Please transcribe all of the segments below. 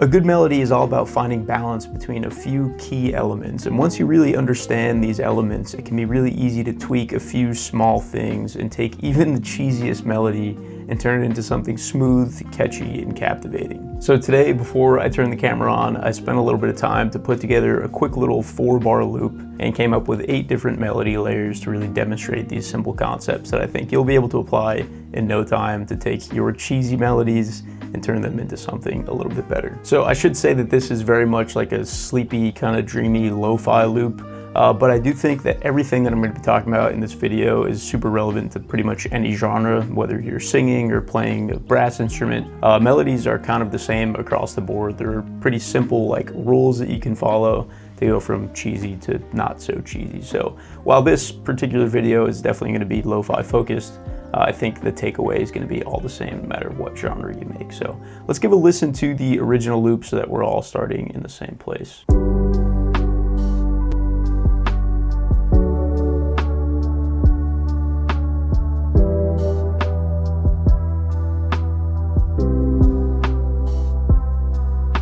A good melody is all about finding balance between a few key elements, and once you really understand these elements, it can be really easy to tweak a few small things and take even the cheesiest melody and turn it into something smooth, catchy, and captivating. So today, before I turned the camera on, I spent a little bit of time to put together a quick little 4-bar loop and came up with 8 different melody layers to really demonstrate these simple concepts that I think you'll be able to apply in no time to take your cheesy melodies and turn them into something a little bit better. So I should say that this is very much like a sleepy, kind of dreamy lo-fi loop, but I do think that everything that I'm going to be talking about in this video is super relevant to pretty much any genre, whether you're singing or playing a brass instrument. Melodies are kind of the same across the board. They're pretty simple, like rules that you can follow to go from cheesy to not so cheesy. So while this particular video is definitely going to be lo-fi focused, I think the takeaway is going to be all the same no matter what genre you make. So let's give a listen to the original loop so that we're all starting in the same place.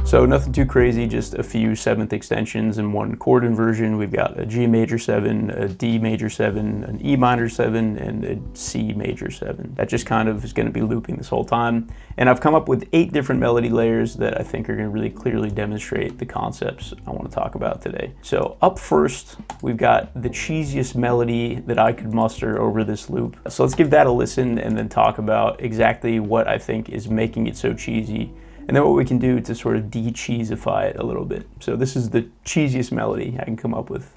So nothing too crazy, just a few 7th extensions and one chord inversion. We've got a G major 7, a D major 7, an E minor 7, and a C major 7. That just kind of is going to be looping this whole time. And I've come up with 8 different melody layers that I think are going to really clearly demonstrate the concepts I want to talk about today. So up first, we've got the cheesiest melody that I could muster over this loop. So let's give that a listen and then talk about exactly what I think is making it so cheesy, and then what we can do to sort of de-cheesify it a little bit. So this is the cheesiest melody I can come up with.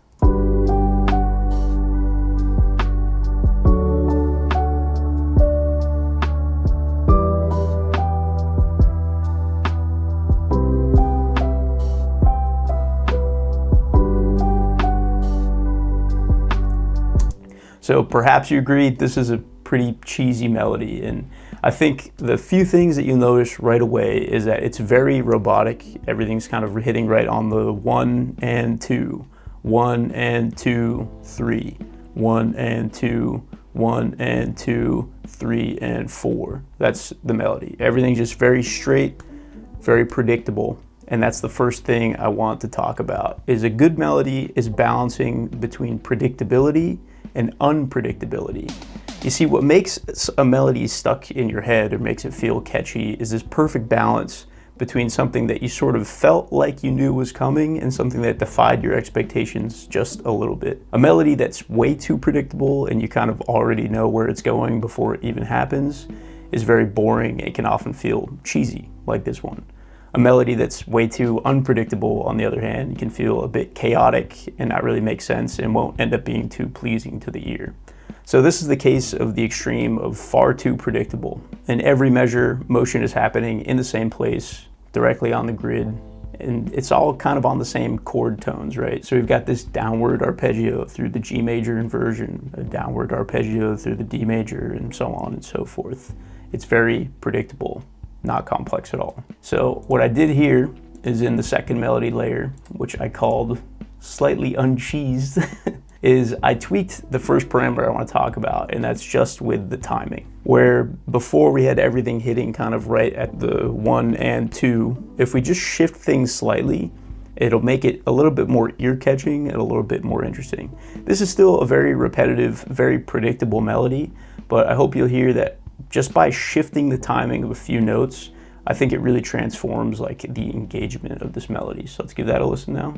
So perhaps you agree this is a pretty cheesy melody, and I think the few things that you'll notice right away is that it's very robotic. Everything's kind of hitting right on the 1 and 2, 1 and 2, 3, 1 and 2, 1 and 2, 3 and 4. That's the melody. Everything's just very straight, very predictable. And that's the first thing I want to talk about, is a good melody is balancing between predictability and unpredictability. You see, what makes a melody stuck in your head or makes it feel catchy is this perfect balance between something that you sort of felt like you knew was coming and something that defied your expectations just a little bit. A melody that's way too predictable and you kind of already know where it's going before it even happens is very boring. It can often feel cheesy, like this one. A melody that's way too unpredictable, on the other hand, can feel a bit chaotic and not really make sense and won't end up being too pleasing to the ear. So this is the case of the extreme of far too predictable. In every measure, motion is happening in the same place, directly on the grid, and it's all kind of on the same chord tones, right? So we've got this downward arpeggio through the G major inversion, a downward arpeggio through the D major, and so on and so forth. It's very predictable, not complex at all. So what I did here is in the second melody layer, which I called slightly uncheesed, is I tweaked the first parameter I want to talk about, and that's just with the timing. Where before we had everything hitting kind of right at the 1 and 2, if we just shift things slightly, it'll make it a little bit more ear-catching and a little bit more interesting. This is still a very repetitive, very predictable melody, but I hope you'll hear that just by shifting the timing of a few notes, I think it really transforms like the engagement of this melody. So let's give that a listen now.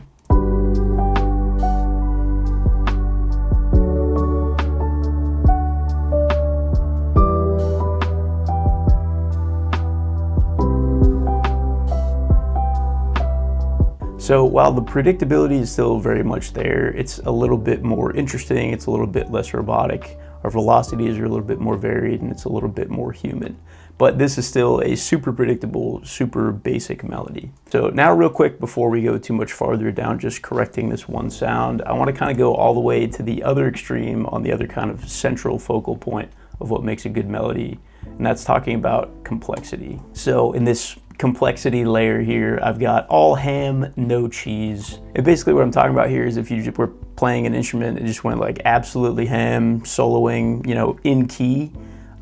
So while the predictability is still very much there, it's a little bit more interesting, it's a little bit less robotic, our velocities are a little bit more varied, and it's a little bit more human. But this is still a super predictable, super basic melody. So now real quick, before we go too much farther down just correcting this one sound, I want to kind of go all the way to the other extreme on the other kind of central focal point of what makes a good melody, and that's talking about complexity. So in this complexity layer here, I've got all ham, no cheese. And basically what I'm talking about here is if you were playing an instrument and just went like absolutely ham, soloing, you know, in key,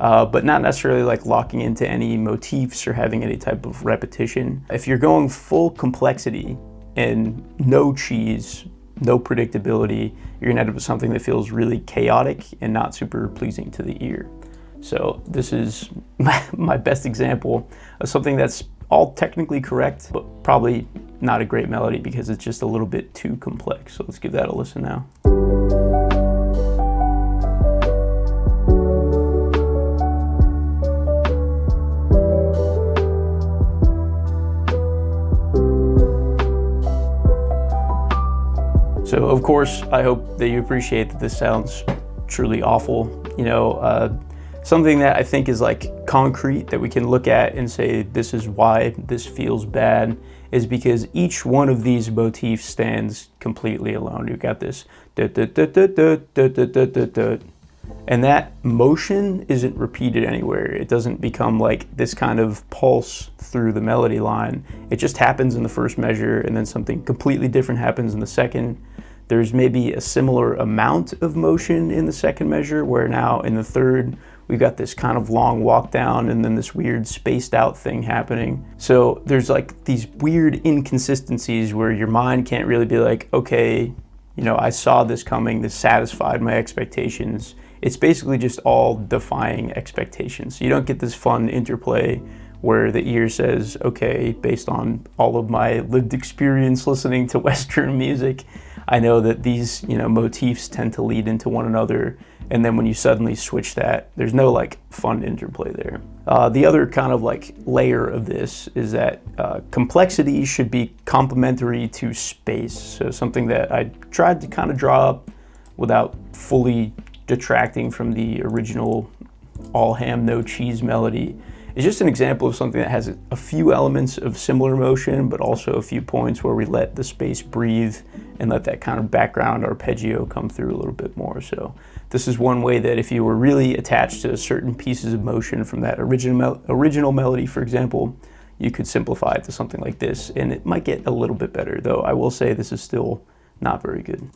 but not necessarily like locking into any motifs or having any type of repetition. If you're going full complexity and no cheese, no predictability, you're gonna end up with something that feels really chaotic and not super pleasing to the ear. So this is my best example of something that's all technically correct, but probably not a great melody because it's just a little bit too complex. So let's give that a listen now. So of course, I hope that you appreciate that this sounds truly awful. You know, something that I think is like concrete that we can look at and say, this is why this feels bad, is because each one of these motifs stands completely alone. You've got this da, da, da, da, da, da, da, da, da, da. And that motion isn't repeated anywhere. It doesn't become like this kind of pulse through the melody line. It just happens in the first measure, and then something completely different happens in the second. There's maybe a similar amount of motion in the second measure, where now in the third, we've got this kind of long walk down and then this weird spaced out thing happening. So there's like these weird inconsistencies where your mind can't really be like, okay, you know, I saw this coming, this satisfied my expectations. It's basically just all defying expectations. So you don't get this fun interplay where the ear says, okay, based on all of my lived experience listening to Western music, I know that these, you know, motifs tend to lead into one another. And then when you suddenly switch that, there's no like fun interplay there. The other kind of like layer of this is that complexity should be complementary to space. So something that I tried to kind of draw up without fully detracting from the original all ham, no cheese melody. It's just an example of something that has a few elements of similar motion, but also a few points where we let the space breathe and let that kind of background arpeggio come through a little bit more. So this is one way that if you were really attached to certain pieces of motion from that original melody, for example, you could simplify it to something like this, and it might get a little bit better, though I will say this is still not very good.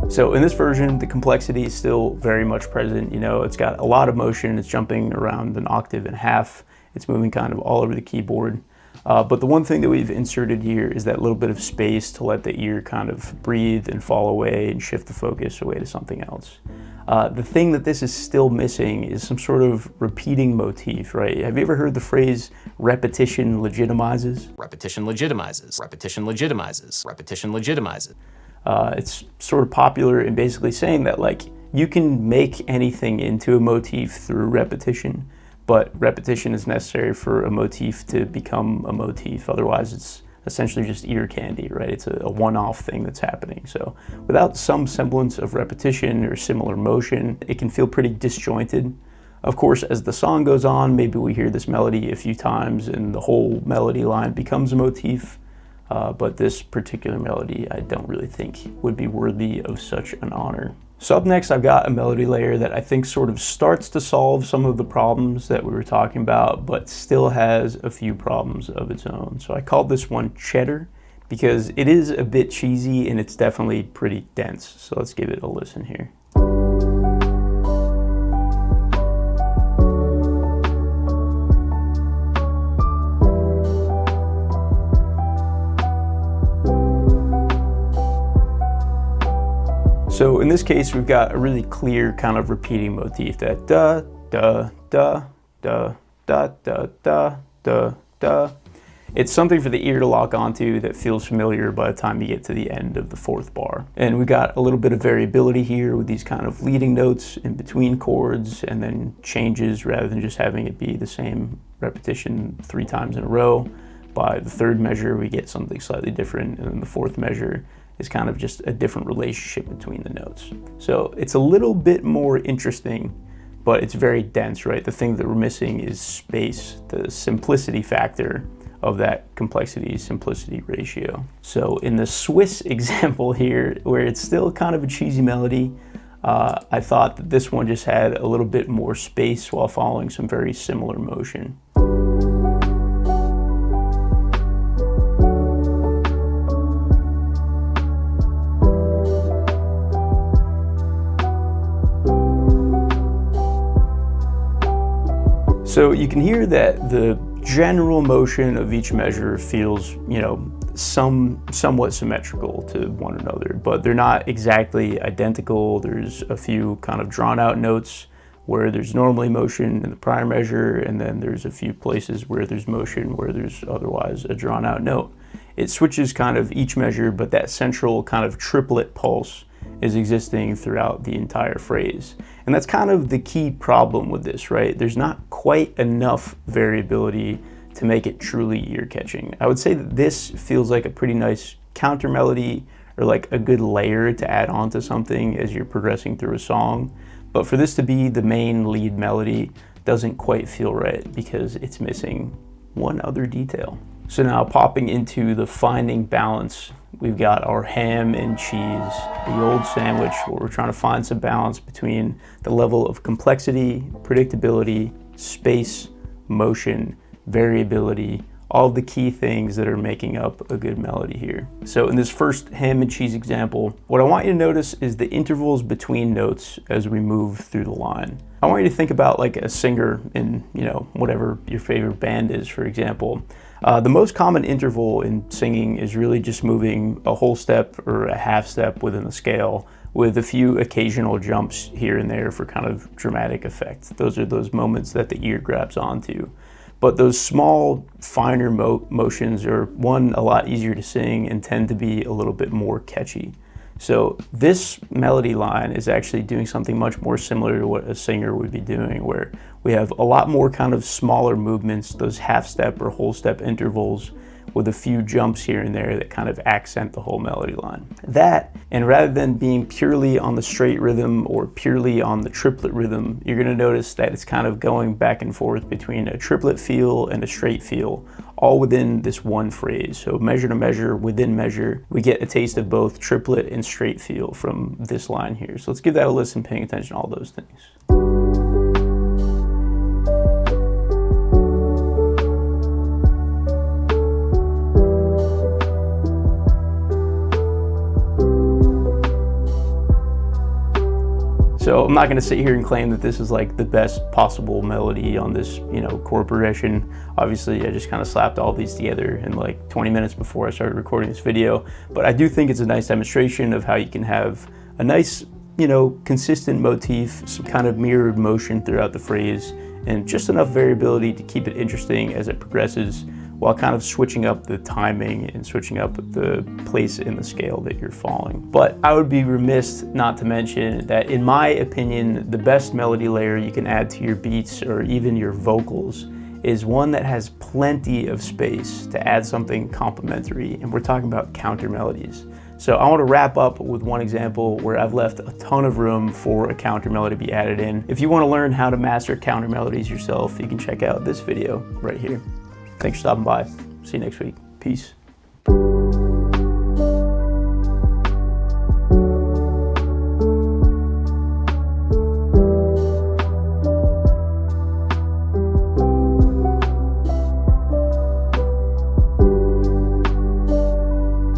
So in this version, the complexity is still very much present. You know, it's got a lot of motion. It's jumping around an octave and a half. It's moving kind of all over the keyboard. But the one thing that we've inserted here is that little bit of space to let the ear kind of breathe and fall away and shift the focus away to something else. The thing that this is still missing is some sort of repeating motif, right? Have you ever heard the phrase repetition legitimizes? Repetition legitimizes. Repetition legitimizes. Repetition legitimizes. It's sort of popular in basically saying that like you can make anything into a motif through repetition, but repetition is necessary for a motif to become a motif. Otherwise, it's essentially just ear candy, right? It's a one-off thing that's happening. So without some semblance of repetition or similar motion, it can feel pretty disjointed. Of course, as the song goes on, maybe we hear this melody a few times and the whole melody line becomes a motif. But this particular melody I don't really think would be worthy of such an honor. So up next I've got a melody layer that I think sort of starts to solve some of the problems that we were talking about, but still has a few problems of its own. So I called this one Cheddar because it is a bit cheesy and it's definitely pretty dense. So let's give it a listen here. So in this case, we've got a really clear kind of repeating motif, that da, da, da, da, da, da, da, da, da. It's something for the ear to lock onto that feels familiar by the time you get to the end of the fourth bar. And we got a little bit of variability here with these kind of leading notes in between chords and then changes rather than just having it be the same repetition 3 times in a row. By the third measure, we get something slightly different, and then the fourth measure is kind of just a different relationship between the notes. So it's a little bit more interesting, but it's very dense, right? The thing that we're missing is space, the simplicity factor of that complexity-simplicity ratio. So in the Swiss example here, where it's still kind of a cheesy melody, I thought that this one just had a little bit more space while following some very similar motion. So you can hear that the general motion of each measure feels, somewhat symmetrical to one another, but they're not exactly identical. There's a few kind of drawn out notes where there's normally motion in the prior measure, and then there's a few places where there's motion where there's otherwise a drawn out note. It switches kind of each measure, but that central kind of triplet pulse is existing throughout the entire phrase. And that's kind of the key problem with this, right? There's not quite enough variability to make it truly ear-catching. I would say that this feels like a pretty nice counter melody, or like a good layer to add on to something as you're progressing through a song. But for this to be the main lead melody doesn't quite feel right because it's missing one other detail. So now popping into the finding balance, we've got our ham and cheese, the old sandwich, where we're trying to find some balance between the level of complexity, predictability, space, motion, variability, all of the key things that are making up a good melody here. So in this first ham and cheese example, what I want you to notice is the intervals between notes as we move through the line. I want you to think about like a singer in, whatever your favorite band is, for example. The most common interval in singing is really just moving a whole step or a half step within the scale, with a few occasional jumps here and there for kind of dramatic effect. Those are those moments that the ear grabs onto. But those small, finer motions are, one, a lot easier to sing and tend to be a little bit more catchy. So this melody line is actually doing something much more similar to what a singer would be doing, where we have a lot more kind of smaller movements, those half step or whole step intervals, with a few jumps here and there that kind of accent the whole melody line. That, and rather than being purely on the straight rhythm or purely on the triplet rhythm, you're gonna notice that it's kind of going back and forth between a triplet feel and a straight feel, all within this one phrase. So measure to measure, within measure, we get a taste of both triplet and straight feel from this line here. So let's give that a listen, paying attention to all those things. So I'm not gonna sit here and claim that this is like the best possible melody on this, chord progression. Obviously, I just kind of slapped all these together in like 20 minutes before I started recording this video. But I do think it's a nice demonstration of how you can have a nice, consistent motif, some kind of mirrored motion throughout the phrase, and just enough variability to keep it interesting as it progresses, while kind of switching up the timing and switching up the place in the scale that you're falling. But I would be remiss not to mention that, in my opinion, the best melody layer you can add to your beats or even your vocals is one that has plenty of space to add something complementary, and we're talking about counter melodies. So I want to wrap up with one example where I've left a ton of room for a counter melody to be added in. If you want to learn how to master counter melodies yourself, you can check out this video right here. Thanks for stopping by. See you next week. Peace.